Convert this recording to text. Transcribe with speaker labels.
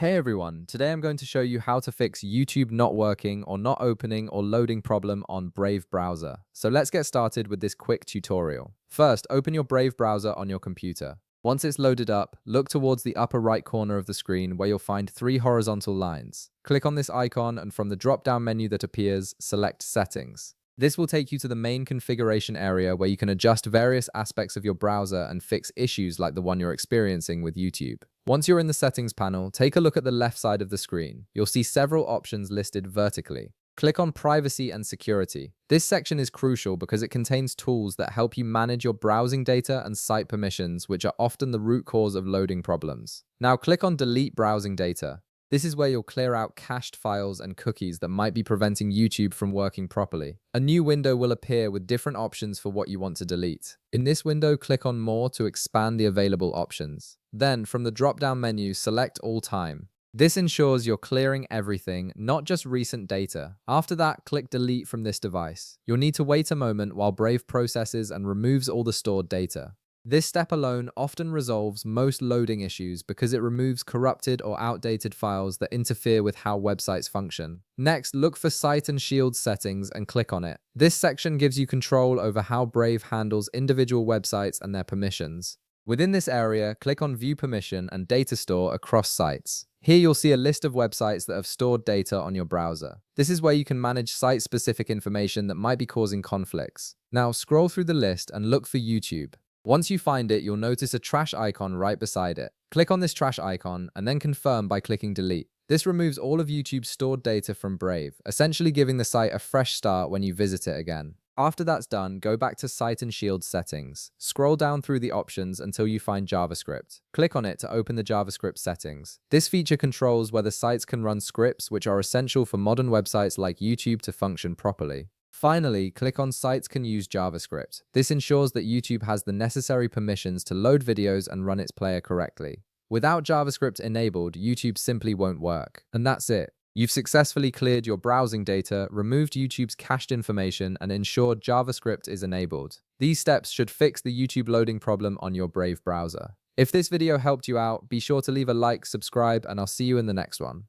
Speaker 1: Hey everyone, today I'm going to show you how to fix YouTube not working or not opening or loading problem on Brave browser. So let's get started with this quick tutorial. First, open your Brave browser on your computer. Once it's loaded up, look towards the upper right corner of the screen where you'll find three horizontal lines. Click on this icon and from the drop-down menu that appears, select Settings. This will take you to the main configuration area where you can adjust various aspects of your browser and fix issues like the one you're experiencing with YouTube. Once you're in the settings panel, take a look at the left side of the screen. You'll see several options listed vertically. Click on Privacy and Security. This section is crucial because it contains tools that help you manage your browsing data and site permissions, which are often the root cause of loading problems. Now click on Delete Browsing Data. This is where you'll clear out cached files and cookies that might be preventing YouTube from working properly. A new window will appear with different options for what you want to delete. In this window, click on More to expand the available options. Then, from the drop-down menu, select All Time. This ensures you're clearing everything, not just recent data. After that, click Delete from this device. You'll need to wait a moment while Brave processes and removes all the stored data. This step alone often resolves most loading issues because it removes corrupted or outdated files that interfere with how websites function. Next, look for Site and Shield settings and click on it. This section gives you control over how Brave handles individual websites and their permissions. Within this area, click on View Permission and Data Store across sites. Here you'll see a list of websites that have stored data on your browser. This is where you can manage site-specific information that might be causing conflicts. Now scroll through the list and look for YouTube. Once you find it, you'll notice a trash icon right beside it. Click on this trash icon and then confirm by clicking Delete. This removes all of YouTube's stored data from Brave, essentially giving the site a fresh start when you visit it again. After that's done, go back to Site and Shield settings. Scroll down through the options until you find JavaScript. Click on it to open the JavaScript settings. This feature controls whether sites can run scripts, which are essential for modern websites like YouTube to function properly. Finally, click on Sites Can Use JavaScript. This ensures that YouTube has the necessary permissions to load videos and run its player correctly. Without JavaScript enabled, YouTube simply won't work. And that's it. You've successfully cleared your browsing data, removed YouTube's cached information, and ensured JavaScript is enabled. These steps should fix the YouTube loading problem on your Brave browser. If this video helped you out, be sure to leave a like, subscribe, and I'll see you in the next one.